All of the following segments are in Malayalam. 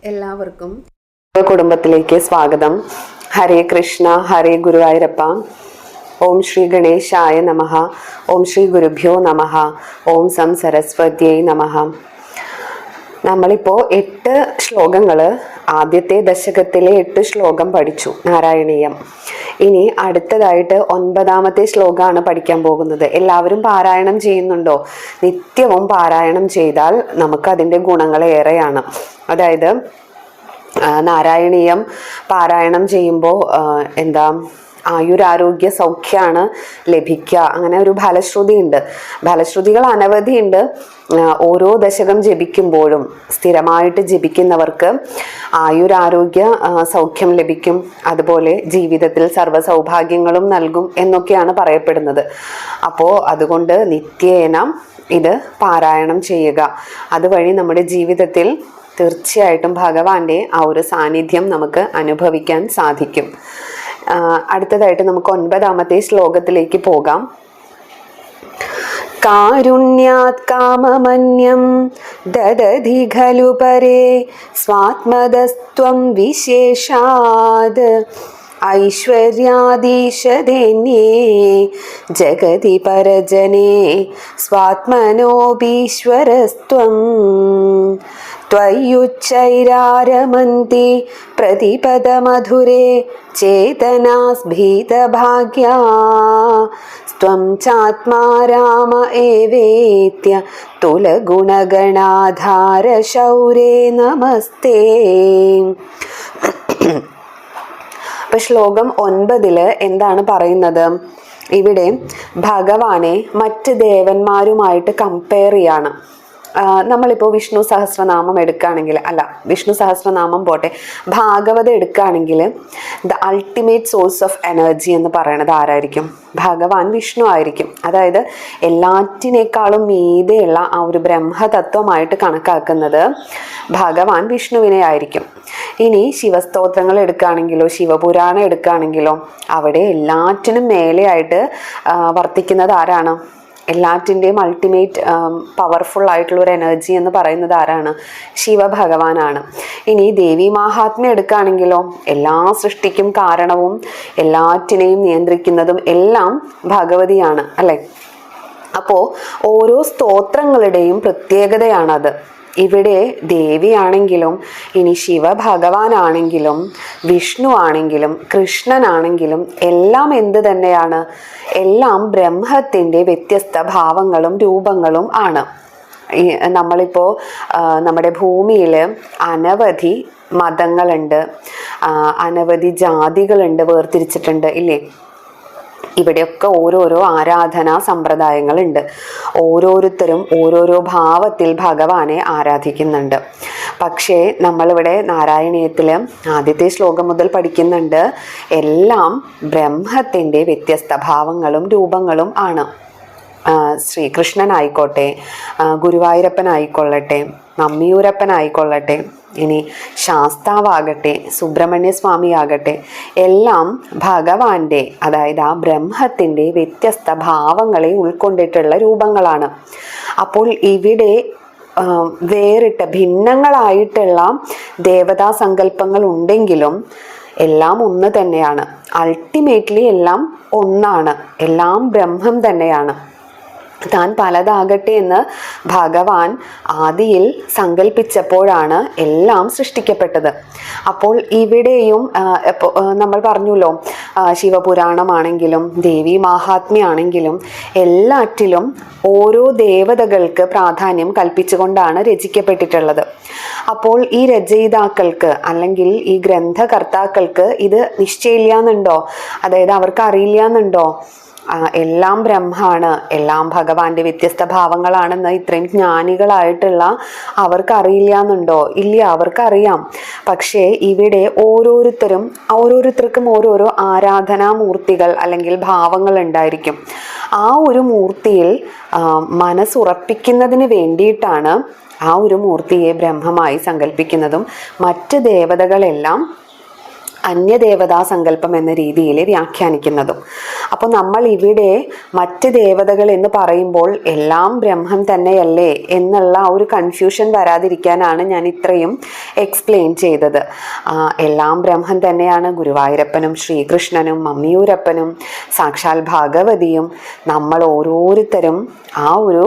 എല്ലാവർക്കും കുടുംബത്തിലേക്ക് സ്വാഗതം. ഹരേ കൃഷ്ണ, ഹരേ ഗുരുവായൂരപ്പ. ഓം ശ്രീ ഗണേശായ നമഃ. ഓം ശ്രീ ഗുരുഭ്യോ നമഃ. ഓം സം സരസ്വത്യൈ നമഃ. നമ്മളിപ്പോൾ 8 ശ്ലോകങ്ങൾ, ആദ്യത്തെ ദശകത്തിലെ 8 ശ്ലോകം പഠിച്ചു, നാരായണീയം. ഇനി അടുത്തതായിട്ട് 9ാമത്തെ ശ്ലോകമാണ് പഠിക്കാൻ പോകുന്നത്. എല്ലാവരും പാരായണം ചെയ്യുന്നുണ്ടോ? നിത്യവും പാരായണം ചെയ്താൽ നമുക്ക് അതിൻ്റെ ഗുണങ്ങൾ ഏറെയാണ്. അതായത് നാരായണീയം പാരായണം ചെയ്യുമ്പോൾ ആയുരാരോഗ്യ സൗഖ്യമാണ് ലഭിക്കുക. അങ്ങനെ ഒരു ഫലശ്രുതിയുണ്ട്. ഫലശ്രുതികൾ അനവധിയുണ്ട്. ഓരോ ദശകം ജപിക്കുമ്പോഴും സ്ഥിരമായിട്ട് ജപിക്കുന്നവർക്ക് ആയുരാരോഗ്യ സൗഖ്യം ലഭിക്കും. അതുപോലെ ജീവിതത്തിൽ സർവ്വ സൗഭാഗ്യങ്ങളും നൽകും എന്നൊക്കെയാണ് പറയപ്പെടുന്നത്. അപ്പോൾ അതുകൊണ്ട് നിത്യേന ഇത് പാരായണം ചെയ്യുക. അതുവഴി നമ്മുടെ ജീവിതത്തിൽ തീർച്ചയായിട്ടും ഭഗവാന്റെ ആ ഒരു സാന്നിധ്യം നമുക്ക് അനുഭവിക്കാൻ സാധിക്കും. അടുത്തതായിട്ട് നമുക്ക് 9ാമത്തെ ശ്ലോകത്തിലേക്ക് പോകാം. കാരുണ്യാത് കാമമന്യം ദദധി ഖലു പരേ സ്വാത്മദസ്ത്വം വിശേഷാത് ഐശ്വര്യാദീശദേന്യേ ജഗതി പരജനേ സ്വാത്മനോപീശ്വരസ്ത്വം ത്വയ്യുച്ചൈരാരമന്തി പ്രതിപദമധുരേ ചേതനാസ്ഭീതഭാഗ്യാ സ്ത്വം ചാത്മാ രാമ ഏവേത്യ തുലഗുണഗണാധാര ശൗരേ നമസ്തേ. അപ്പൊ ശ്ലോകം 9 എന്താണ് പറയുന്നത്? ഇവിടെ ഭഗവാനെ മറ്റ് ദേവന്മാരുമായിട്ട് കമ്പയർ ചെയ്യാണ്. നമ്മളിപ്പോൾ വിഷ്ണു സഹസ്രനാമം എടുക്കുകയാണെങ്കിൽ, വിഷ്ണു സഹസ്രനാമം പോട്ടെ, ഭാഗവതം എടുക്കുകയാണെങ്കിൽ the ultimate source of energy എന്ന് പറയുന്നത് ആരായിരിക്കും? ഭഗവാൻ വിഷ്ണു ആയിരിക്കും. അതായത് എല്ലാറ്റിനേക്കാളും മീതെയുള്ള ആ ഒരു ബ്രഹ്മതത്വമായിട്ട് കണക്കാക്കുന്നത് ഭഗവാൻ വിഷ്ണുവിനെ ആയിരിക്കും. ഇനി ശിവസ്തോത്രങ്ങൾ എടുക്കുകയാണെങ്കിലോ ശിവപുരാണം എടുക്കുകയാണെങ്കിലോ അവിടെ എല്ലാറ്റിനും മേലെയായിട്ട് വർത്തിക്കുന്നത് ആരാണ്? എല്ലാറ്റിൻ്റെയും അൾട്ടിമേറ്റ് പവർഫുൾ ആയിട്ടുള്ള ഒരു എനർജി എന്ന് പറയുന്നത് ആരാണ്? ശിവഭഗവാനാണ്. ഇനി ദേവി മാഹാത്മ്യം എടുക്കുകയാണെങ്കിലോ എല്ലാ സൃഷ്ടിക്കും കാരണവും എല്ലാറ്റിനെയും നിയന്ത്രിക്കുന്നതും എല്ലാം ഭഗവതിയാണ്, അല്ലേ? അപ്പോൾ ഓരോ സ്തോത്രങ്ങളുടെയും പ്രത്യേകതയാണത്. ഇവിടെ ദേവിയാണെങ്കിലും ഇനി ശിവഭഗവാനാണെങ്കിലും വിഷ്ണു ആണെങ്കിലും കൃഷ്ണനാണെങ്കിലും എല്ലാം എന്ത് തന്നെയാണ്? എല്ലാം ബ്രഹ്മത്തിൻ്റെ വ്യത്യസ്ത ഭാവങ്ങളും രൂപങ്ങളും ആണ്. നമ്മളിപ്പോൾ നമ്മുടെ ഭൂമിയിൽ അനവധി മതങ്ങളുണ്ട്, അനവധി ജാതികളുണ്ട്, വേർതിരിച്ചിട്ടുണ്ട്, ഇല്ലേ? ഇവിടെയൊക്കെ ഓരോരോ ആരാധനാ സമ്പ്രദായങ്ങളുണ്ട്. ഓരോരുത്തരും ഓരോരോ ഭാവത്തിൽ ഭഗവാനെ ആരാധിക്കുന്നുണ്ട്. പക്ഷേ നമ്മളിവിടെ നാരായണീയത്തിൽ ആദ്യത്തെ ശ്ലോകം മുതൽ പഠിക്കുന്നുണ്ട്, എല്ലാം ബ്രഹ്മത്തിൻ്റെ വ്യത്യസ്ത ഭാവങ്ങളും രൂപങ്ങളും ആണ്. ശ്രീകൃഷ്ണനായിക്കോട്ടെ, ഗുരുവായൂരപ്പനായിക്കൊള്ളട്ടെ, നമ്മിയൂരപ്പനായിക്കൊള്ളട്ടെ, ഇനി ശാസ്താവാകട്ടെ, സുബ്രഹ്മണ്യ സ്വാമി ആകട്ടെ, എല്ലാം ഭഗവാന്റെ, അതായത് ആ ബ്രഹ്മത്തിൻ്റെ വ്യത്യസ്ത ഭാവങ്ങളെ ഉൾക്കൊണ്ടിട്ടുള്ള രൂപങ്ങളാണ്. അപ്പോൾ ഇവിടെ വേറിട്ട ഭിന്നങ്ങളായിട്ടുള്ള ദേവതാ സങ്കല്പങ്ങൾ ഉണ്ടെങ്കിലും എല്ലാം ഒന്ന് തന്നെയാണ്. അൾട്ടിമേറ്റ്ലി എല്ലാം ഒന്നാണ്, എല്ലാം ബ്രഹ്മം തന്നെയാണ്. താൻ പലതാകട്ടെ എന്ന് ഭഗവാൻ ആദിയിൽ സങ്കല്പിച്ചപ്പോഴാണ് എല്ലാം സൃഷ്ടിക്കപ്പെട്ടത്. അപ്പോൾ ഇവിടെയും നമ്മൾ പറഞ്ഞല്ലോ, ശിവപുരാണമാണെങ്കിലും ദേവി മാഹാത്മ്യാണെങ്കിലും എല്ലാറ്റിലും ഓരോ ദേവതകൾക്ക് പ്രാധാന്യം കൽപ്പിച്ചുകൊണ്ടാണ് രചിക്കപ്പെട്ടിട്ടുള്ളത്. അപ്പോൾ ഈ രചയിതാക്കൾക്ക് അല്ലെങ്കിൽ ഈ ഗ്രന്ഥകർത്താക്കൾക്ക് ഇത് നിശ്ചയില്ലാന്നുണ്ടോ? അതായത് അവർക്ക് അറിയില്ലാന്നുണ്ടോ? എല്ലാം ബ്രഹ്മാണ്, എല്ലാം ഭഗവാന്റെ വ്യത്യസ്ത ഭാവങ്ങളാണെന്ന് ഇത്രയും ജ്ഞാനികളായിട്ടുള്ള അവർക്ക് അറിയില്ലാന്നുണ്ടോ? ഇല്ല, അവർക്കറിയാം. പക്ഷേ ഇവിടെ ഓരോരുത്തർക്കും ഓരോരോ ആരാധനാമൂർത്തികൾ അല്ലെങ്കിൽ ഭാവങ്ങൾ ഉണ്ടായിരിക്കും. ആ ഒരു മൂർത്തിയിൽ മനസ്സുറപ്പിക്കുന്നതിന് വേണ്ടിയിട്ടാണ് ആ ഒരു മൂർത്തിയെ ബ്രഹ്മമായി സങ്കല്പിക്കുന്നതും മറ്റ് ദേവതകളെല്ലാം അന്യദേവതാ സങ്കല്പം എന്ന രീതിയിൽ വ്യാഖ്യാനിക്കുന്നതും. അപ്പോൾ നമ്മൾ ഇവിടെ മറ്റ് ദേവതകൾ എന്ന് പറയുമ്പോൾ എല്ലാം ബ്രഹ്മം തന്നെയല്ലേ എന്നുള്ള ഒരു കൺഫ്യൂഷൻ വരാതിരിക്കാനാണ് ഞാൻ ഇത്രയും എക്സ്പ്ലെയിൻ ചെയ്തത്. എല്ലാം ബ്രഹ്മം തന്നെയാണ്. ഗുരുവായൂരപ്പനും ശ്രീകൃഷ്ണനും മമ്മിയൂരപ്പനും സാക്ഷാൽ ഭഗവതിയും നമ്മൾ ഓരോരുത്തരും ആ ഒരു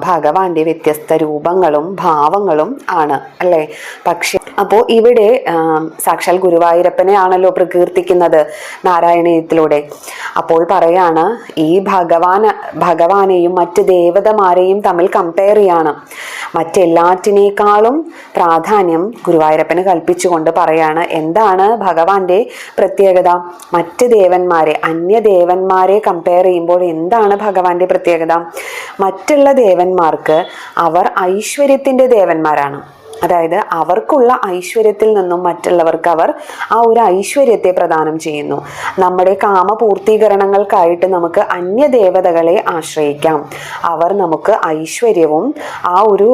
ഭഗവാന്റെ വ്യത്യസ്ത രൂപങ്ങളും ഭാവങ്ങളും ആണ് അല്ലേ. പക്ഷെ അപ്പോൾ ഇവിടെ സാക്ഷാൽ ഗുരുവായൂരപ്പനെ ആണല്ലോ പ്രകീർത്തിക്കുന്നത് നാരായണീയത്തിലൂടെ. അപ്പോൾ പറയാണ് ഈ ഭഗവാനെയും മറ്റ് ദേവതമാരെയും തമ്മിൽ കമ്പയർ ചെയ്യാണ്. മറ്റെല്ലാറ്റിനേക്കാളും പ്രാധാന്യം ഗുരുവായൂരപ്പന് കൽപ്പിച്ചുകൊണ്ട് പറയാണ് എന്താണ് ഭഗവാന്റെ പ്രത്യേകത. മറ്റ് ദേവന്മാരെ അന്യദേവന്മാരെ കമ്പയർ ചെയ്യുമ്പോൾ എന്താണ് ഭഗവാന്റെ പ്രത്യേകത. മറ്റുള്ള ദേവന്മാർക്ക് അവർ ഐശ്വര്യത്തിൻ്റെ ദേവന്മാരാണ്. അതായത് അവർക്കുള്ള ഐശ്വര്യത്തിൽ നിന്നും മറ്റുള്ളവർക്ക് അവർ ആ ഒരു ഐശ്വര്യത്തെ പ്രദാനം ചെയ്യുന്നു. നമ്മുടെ കാമപൂർത്തീകരണങ്ങൾക്കായിട്ട് നമുക്ക് അന്യദേവതകളെ ആശ്രയിക്കാം. അവർ നമുക്ക് ഐശ്വര്യവും ആ ഒരു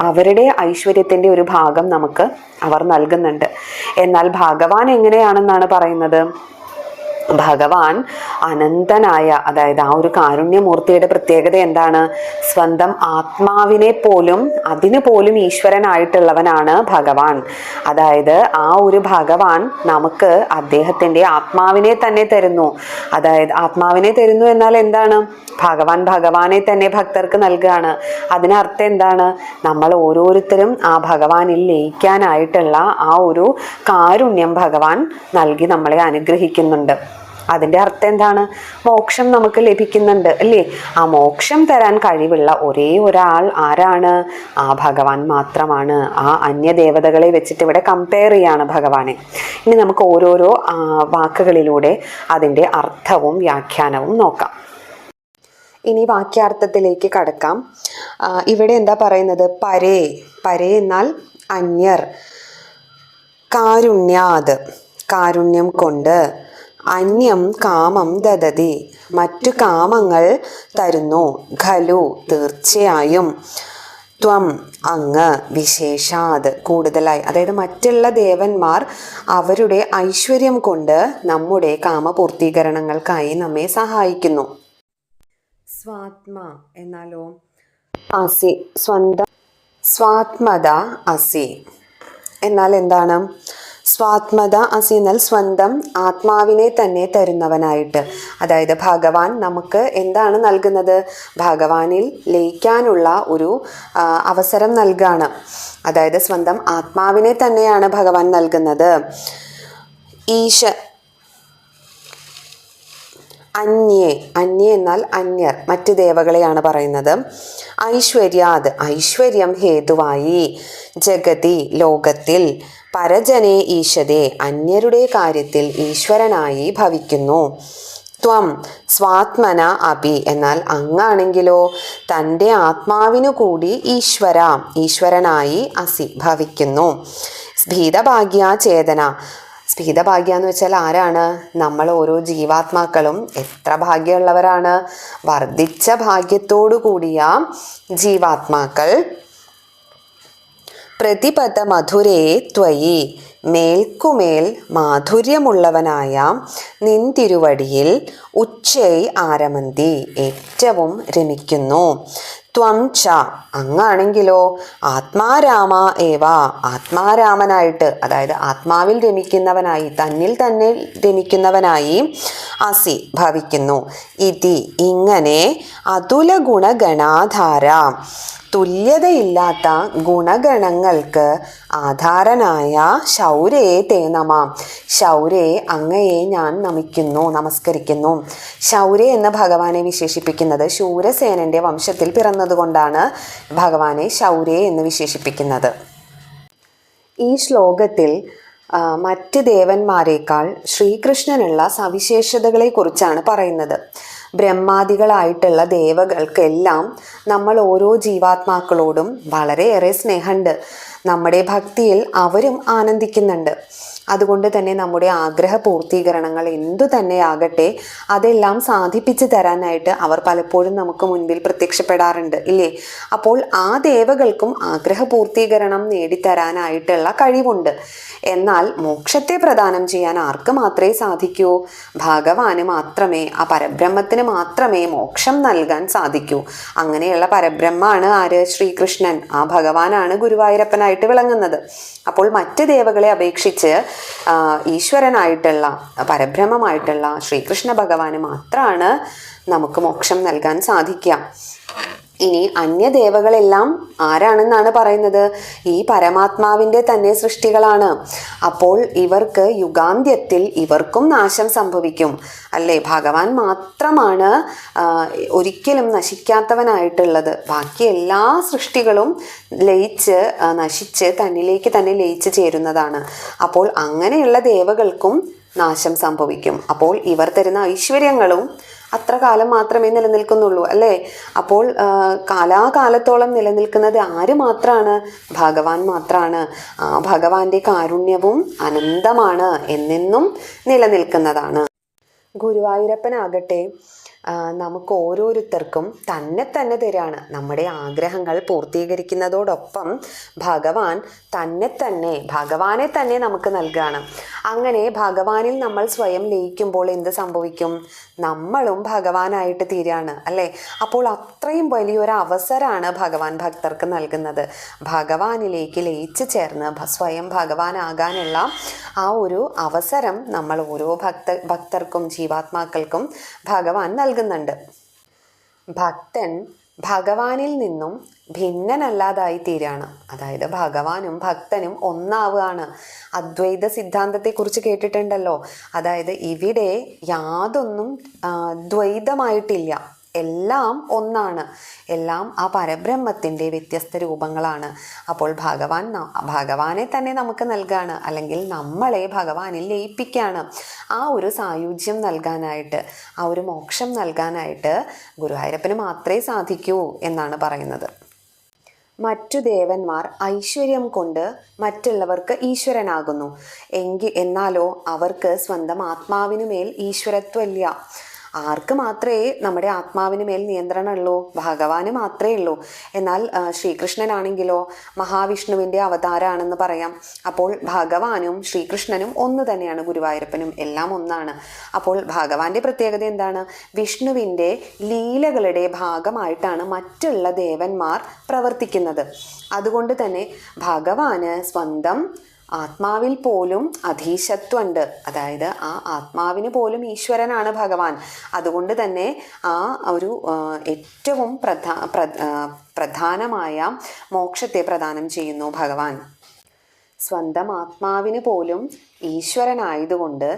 അവരുടെ ഐശ്വര്യത്തിൻ്റെ ഒരു ഭാഗം നമുക്ക് അവർ നൽകുന്നുണ്ട്. എന്നാൽ ഭഗവാൻ എങ്ങനെയാണെന്നാണ് പറയുന്നത്. ഭഗവാൻ അനന്തനായ, അതായത് ആ ഒരു കാരുണ്യമൂർത്തിയുടെ പ്രത്യേകത എന്താണ്. സ്വന്തം ആത്മാവിനെ പോലും അതിന് പോലും ഈശ്വരനായിട്ടുള്ളവനാണ് ഭഗവാൻ. അതായത് ആ ഒരു ഭഗവാൻ നമുക്ക് അദ്ദേഹത്തിൻ്റെ ആത്മാവിനെ തന്നെ തരുന്നു. അതായത് ആത്മാവിനെ തരുന്നു എന്നാൽ എന്താണ്. ഭഗവാനെ തന്നെ ഭക്തർക്ക് നൽകുകയാണ്. അതിനർത്ഥം എന്താണ്. നമ്മൾ ഓരോരുത്തരും ആ ഭഗവാനിൽ ലയിക്കാനായിട്ടുള്ള ആ ഒരു കാരുണ്യം ഭഗവാൻ നൽകി നമ്മളെ അനുഗ്രഹിക്കുന്നുണ്ട്. അതിൻ്റെ അർത്ഥം എന്താണ്. മോക്ഷം നമുക്ക് ലഭിക്കുന്നുണ്ട് അല്ലേ. ആ മോക്ഷം തരാൻ കഴിവുള്ള ഒരേ ഒരാൾ ആരാണ്. ആ ഭഗവാൻ മാത്രമാണ്. ആ അന്യദേവതകളെ വെച്ചിട്ട് ഇവിടെ കമ്പയർ ചെയ്യാണ് ഭഗവാനെ. ഇനി നമുക്ക് ഓരോരോ വാക്കുകളിലൂടെ അതിൻ്റെ അർത്ഥവും വ്യാഖ്യാനവും നോക്കാം. ഇനി വാക്യാർത്ഥത്തിലേക്ക് കടക്കാം. ഇവിടെ എന്താ പറയുന്നത്. പരേ എന്നാൽ അന്യർ. കാരുണ്യാത് കാരുണ്യം കൊണ്ട്. അന്യം കാമം ദദതി മറ്റു കാമങ്ങൾ തരുന്നു. ഖലു തീർച്ചയായും. ത്വം അങ്ങ്. വിശേഷാത് കൂടുതലായി. അതായത് മറ്റുള്ള ദേവന്മാർ അവരുടെ ഐശ്വര്യം കൊണ്ട് നമ്മുടെ കാമപൂർത്തീകരണങ്ങൾക്കായി നമ്മെ സഹായിക്കുന്നു. സ്വാത്മ എന്നാലോ അസി സ്വന്തം. സ്വാത്മത അസി എന്നാൽ എന്താണ്. സ്വാത്മത അസി എന്നാൽ സ്വന്തം ആത്മാവിനെ തന്നെ തരുന്നവനായിട്ട്. അതായത് ഭഗവാൻ നമുക്ക് എന്താണ് നൽകുന്നത്. ഭഗവാനിൽ ലയിക്കാനുള്ള ഒരു അവസരം നൽകുകയാണ്. അതായത് സ്വന്തം ആത്മാവിനെ തന്നെയാണ് ഭഗവാൻ നൽകുന്നത്. അന്യേ എന്നാൽ അന്യർ മറ്റ് ദേവകളെയാണ് പറയുന്നത്. ഐശ്വര്യാത് ഐശ്വര്യം ഹേതുവായി. ജഗതി ലോകത്തിൽ. പരജനെ ഈശതേ അന്യരുടെ കാര്യത്തിൽ ഈശ്വരനായി ഭവിക്കുന്നു. ത്വം സ്വാത്മന അപി എന്നാൽ അങ്ങാണെങ്കിലോ തൻ്റെ ആത്മാവിനു കൂടി ഈശ്വരനായി അസി ഭവിക്കുന്നു. സ്ഫീതഭാഗ്യ ചേതന. സ്ഫീതഭാഗ്യ എന്ന് വെച്ചാൽ ആരാണ്. നമ്മൾ ഓരോ ജീവാത്മാക്കളും എത്ര ഭാഗ്യമുള്ളവരാണ്. വർദ്ധിച്ച ഭാഗ്യത്തോടു കൂടിയ ജീവാത്മാക്കൾ. പ്രതിപദ മധുരേ ത്വയി മേൽക്കുമേൽ മാധുര്യമുള്ളവനായ നിൻതിരുവടിയിൽ ഉച്ചൈ ആരമന്തി ഏറ്റവും രമിക്കുന്നു. ത്വം ച അങ്ങാണെങ്കിലോ ആത്മാരാമ ഏവ ആത്മാരാമനായിട്ട്, അതായത് ആത്മാവിൽ രമിക്കുന്നവനായി, തന്നിൽ തന്നെ രമിക്കുന്നവനായി അസി ഭവിക്കുന്നു. ഇതി ഇങ്ങനെ അതുല ഗുണഗണാധാര തുല്യതയില്ലാത്ത ഗുണഗണങ്ങൾക്ക് ആധാരനായ ശൗര്യേ തേ നമ ശൗര്യേ അങ്ങയെ ഞാൻ നമസ്കരിക്കുന്നു. ശൗര്യ എന്ന ഭഗവാനെ വിശേഷിപ്പിക്കുന്നത് ശൂരസേനന്റെ വംശത്തിൽ പിറന്നതുകൊണ്ടാണ് ഭഗവാനെ ശൗര്യ എന്ന് വിശേഷിപ്പിക്കുന്നത്. ഈ ശ്ലോകത്തിൽ മറ്റ് ദേവന്മാരെക്കാൾ ശ്രീകൃഷ്ണനുള്ള സവിശേഷതകളെ കുറിച്ചാണ് പറയുന്നത്. ബ്രഹ്മാദികളായിട്ടുള്ള ദേവകൾക്കെല്ലാം നമ്മൾ ഓരോ ജീവാത്മാക്കളോടും വളരെയേറെ സ്നേഹമുണ്ട്. നമ്മുടെ ഭക്തിയിൽ അവരും ആനന്ദിക്കുന്നുണ്ട്. അതുകൊണ്ട് തന്നെ നമ്മുടെ ആഗ്രഹ പൂർത്തീകരണങ്ങൾ എന്തു തന്നെയാകട്ടെ അതെല്ലാം സാധിപ്പിച്ചു തരാനായിട്ട് അവർ പലപ്പോഴും നമുക്ക് മുൻപിൽ പ്രത്യക്ഷപ്പെടാറുണ്ട് ഇല്ലേ? അപ്പോൾ ആ ദേവകൾക്കും ആഗ്രഹ പൂർത്തീകരണം നേടിത്തരാനായിട്ടുള്ള കഴിവുണ്ട്. എന്നാൽ മോക്ഷത്തെ പ്രദാനം ചെയ്യാൻ ആർക്ക് മാത്രമേ സാധിക്കൂ? ഭഗവാന് മാത്രമേ, ആ പരബ്രഹ്മത്തിന് മാത്രമേ മോക്ഷം നൽകാൻ സാധിക്കൂ. അങ്ങനെയുള്ള പരബ്രഹ്മാണ് ആര്? ശ്രീകൃഷ്ണൻ. ആ ഭഗവാനാണ് ഗുരുവായൂരപ്പനായിട്ട് വിളങ്ങുന്നത്. അപ്പോൾ മറ്റ് ദേവകളെ അപേക്ഷിച്ച് ഈശ്വരനായിട്ടുള്ള പരബ്രഹ്മമായിട്ടുള്ള ശ്രീകൃഷ്ണ ഭഗവാന് മാത്രമാണ് നമുക്ക് മോക്ഷം നൽകാൻ സാധിക്കുക. ഇനി അന്യദേവകളെല്ലാം ആരാണെന്നാണ് പറയുന്നത്? ഈ പരമാത്മാവിൻ്റെ തന്നെ സൃഷ്ടികളാണ്. അപ്പോൾ ഇവർക്ക് യുഗാന്ത്യത്തിൽ ഇവർക്കും നാശം സംഭവിക്കും അല്ലേ? ഭഗവാൻ മാത്രമാണ് ഒരിക്കലും നശിക്കാത്തവനായിട്ടുള്ളത്. ബാക്കി എല്ലാ സൃഷ്ടികളും ലയിച്ച് നശിച്ച് തന്നിലേക്ക് തന്നെ ലയിച്ച് ചേരുന്നതാണ്. അപ്പോൾ അങ്ങനെയുള്ള ദേവകൾക്കും നാശം സംഭവിക്കും. അപ്പോൾ ഇവർ തരുന്ന ഐശ്വര്യങ്ങളും അത്ര കാലം മാത്രമേ നിലനിൽക്കുന്നുള്ളൂ അല്ലേ? അപ്പോൾ കാലാകാലത്തോളം നിലനിൽക്കുന്നത് ആര് മാത്രമാണ്? ഭഗവാൻ മാത്രമാണ്. ആ ഭഗവാന്റെ കാരുണ്യവും അനന്തമാണ്, എന്നെന്നും നിലനിൽക്കുന്നതാണ്. ഗുരുവായൂരപ്പനാകട്ടെ നമുക്ക് ഓരോരുത്തർക്കും തന്നെ തന്നെ തരാണ്. നമ്മുടെ ആഗ്രഹങ്ങൾ പൂർത്തീകരിക്കുന്നതോടൊപ്പം ഭഗവാൻ ഭഗവാനെ തന്നെ നമുക്ക് നൽകുകയാണ്. അങ്ങനെ ഭഗവാനിൽ നമ്മൾ സ്വയം ലയിക്കുമ്പോൾ എന്ത് സംഭവിക്കും? നമ്മളും ഭഗവാനായിട്ട് തീരാണ് അല്ലേ? അപ്പോൾ അത്രയും വലിയൊരു അവസരമാണ് ഭഗവാൻ ഭക്തർക്ക് നൽകുന്നത്. ഭഗവാനിലേക്ക് ലയിച്ചു ചേർന്ന് സ്വയം ഭഗവാനാകാനുള്ള ആ ഒരു അവസരം നമ്മൾ ഓരോ ഭക്തർക്കും ജീവാത്മാക്കൾക്കും ഭഗവാൻ നൽകുന്നുണ്ട്. ഭക്തൻ ഭഗവാനിൽ നിന്നും ഭിന്നനല്ലാതായി തീരാണ്. അതായത് ഭഗവാനും ഭക്തനും ഒന്നാവുകയാണ്. അദ്വൈത സിദ്ധാന്തത്തെക്കുറിച്ച് കേട്ടിട്ടുണ്ടല്ലോ. അതായത് ഇവിടെ യാതൊന്നും ദ്വൈതമായിട്ടില്ല, എല്ലാം ഒന്നാണ്, എല്ലാം ആ പരബ്രഹ്മത്തിൻ്റെ വ്യത്യസ്ത രൂപങ്ങളാണ്. അപ്പോൾ ഭഗവാനെ തന്നെ നമുക്ക് നൽകാണ്, അല്ലെങ്കിൽ നമ്മളെ ഭഗവാനിൽ ലയിപ്പിക്കുകയാണ്. ആ ഒരു സായുജ്യം നൽകാനായിട്ട്, ആ ഒരു മോക്ഷം നൽകാനായിട്ട് ഗുരുവായൂരപ്പന് മാത്രമേ സാധിക്കൂ എന്നാണ് പറയുന്നത്. മറ്റു ദേവന്മാർ ഐശ്വര്യം കൊണ്ട് മറ്റുള്ളവർക്ക് ഈശ്വരനാകുന്നു. എന്നാലോ അവർക്ക് സ്വന്തം ആത്മാവിനുമേൽ ഈശ്വരത്വമില്ല. ആർക്ക് മാത്രമേ നമ്മുടെ ആത്മാവിന് മേൽ നിയന്ത്രണമുള്ളൂ? ഭഗവാന് മാത്രമേ ഉള്ളൂ. എന്നാൽ ശ്രീകൃഷ്ണനാണെങ്കിലോ മഹാവിഷ്ണുവിൻ്റെ അവതാരമാണെന്ന് പറയാം. അപ്പോൾ ഭഗവാനും ശ്രീകൃഷ്ണനും ഒന്ന് തന്നെയാണ്, ഗുരുവായൂരപ്പനും എല്ലാം ഒന്നാണ്. അപ്പോൾ ഭഗവാന്റെ പ്രത്യേകത എന്താണ്? വിഷ്ണുവിൻ്റെ ലീലകളുടെ ഭാഗമായിട്ടാണ് മറ്റുള്ള ദേവന്മാർ പ്രവർത്തിക്കുന്നത്. അതുകൊണ്ട് തന്നെ ഭഗവാന് സ്വന്തം ആത്മാവിൽ പോലും അധീശത്വമുണ്ട്. അതായത് ആ ആത്മാവിന് പോലും ഈശ്വരനാണ് ഭഗവാൻ. അതുകൊണ്ട് തന്നെ ആ ഒരു ഏറ്റവും പ്രധാനമായ മോക്ഷത്തെ പ്രദാനം ചെയ്യുന്നു ഭഗവാൻ. സ്വന്തം ആത്മാവിന് പോലും ഈശ്വരനായതുകൊണ്ട്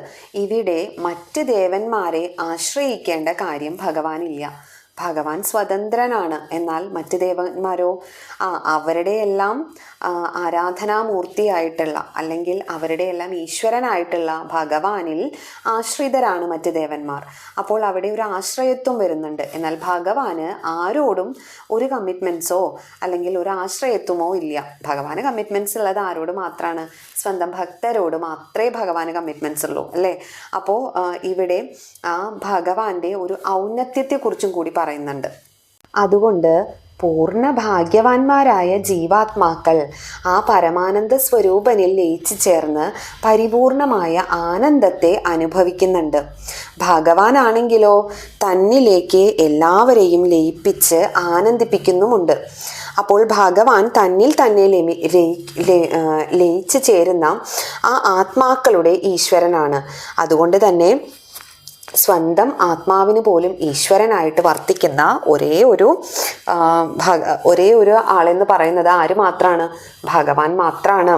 ഇവിടെ മറ്റ് ദേവന്മാരെ ആശ്രയിക്കേണ്ട കാര്യം ഭഗവാനില്ല. ഭഗവാൻ സ്വതന്ത്രനാണ്. എന്നാൽ മറ്റ് ദേവന്മാരോ അവരുടെ എല്ലാം ആരാധനാമൂർത്തിയായിട്ടുള്ള, അല്ലെങ്കിൽ അവരുടെ എല്ലാം ഈശ്വരനായിട്ടുള്ള ഭഗവാനിൽ ആശ്രിതരാണ് മറ്റ് ദേവന്മാർ. അപ്പോൾ അവിടെ ഒരു ആശ്രയത്വം വരുന്നുണ്ട്. എന്നാൽ ഭഗവാന് ആരോടും ഒരു കമ്മിറ്റ്മെൻറ്റ്സോ അല്ലെങ്കിൽ ഒരു ആശ്രയത്വമോ ഇല്ല. ഭഗവാന് കമ്മിറ്റ്മെൻറ്റ്സ് ഉള്ളത് ആരോട് മാത്രമാണ്? സ്വന്തം ഭക്തരോട് മാത്രമേ ഭഗവാന് കമ്മിറ്റ്മെൻറ്റ്സ് ഉള്ളൂ അല്ലേ? അപ്പോൾ ഇവിടെ ആ ഭഗവാന്റെ ഒരു ഔന്നത്യത്തെക്കുറിച്ചും കൂടി പറയുന്നുണ്ട്. അതുകൊണ്ട് പൂർണ്ണ ഭാഗ്യവാന്മാരായ ജീവാത്മാക്കൾ ആ പരമാനന്ദ സ്വരൂപനിൽ ലയിച്ചു ചേർന്ന് പരിപൂർണമായ ആനന്ദത്തെ അനുഭവിക്കുന്നുണ്ട്. ഭഗവാനാണെങ്കിലോ തന്നിലേക്ക് എല്ലാവരെയും ലയിപ്പിച്ച് ആനന്ദിപ്പിക്കുന്നുമുണ്ട്. അപ്പോൾ ഭഗവാൻ തന്നിൽ തന്നെ ലയിച്ചു ചേരുന്ന ആ ആത്മാക്കളുടെ ഈശ്വരനാണ്. അതുകൊണ്ട് തന്നെ സ്വന്തം ആത്മാവിന് പോലും ഈശ്വരനായിട്ട് വർത്തിക്കുന്ന ഒരേ ഒരു ആളെന്ന് പറയുന്നത് ആര് മാത്രമാണ്? ഭഗവാൻ മാത്രമാണ്.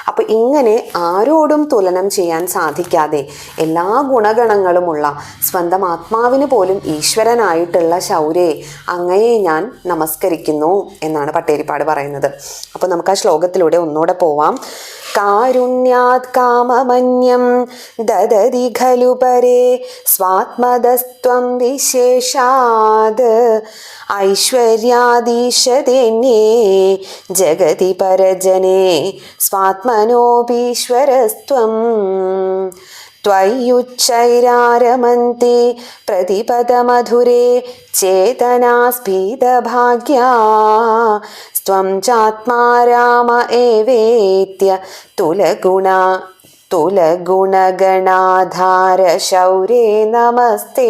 അപ്പോൾ ഇങ്ങനെ ആരോടും തുലനം ചെയ്യാൻ സാധിക്കാതെ എല്ലാ ഗുണഗണങ്ങളുമുള്ള സ്വന്തം ആത്മാവിന് പോലും ഈശ്വരനായിട്ടുള്ള ശൗര്യേ, അങ്ങയെ ഞാൻ നമസ്കരിക്കുന്നു എന്നാണ് പട്ടേരിപ്പാട് പറയുന്നത്. അപ്പോൾ നമുക്ക് ആ ശ്ലോകത്തിലൂടെ ഒന്നുകൂടെ പോവാം. കാരുണ്യാത് കാമമന്യം ദദതി ഖലു പരേ സ്വാത്മതസ്ത്വം വിശേഷാത് ഐശ്വര്യാദീശതെന്യേ ജഗതി പരജനേ സ്വാത്മനോപീശ്വരസ്ത്വം त्वय्युच्चैरारमन्ति प्रतिपदमधुरे चेतनास्फीतभाग्या स्त्वं चात्मा राम एवेत्य तुलगुणगणाधार शौरे नमस्ते।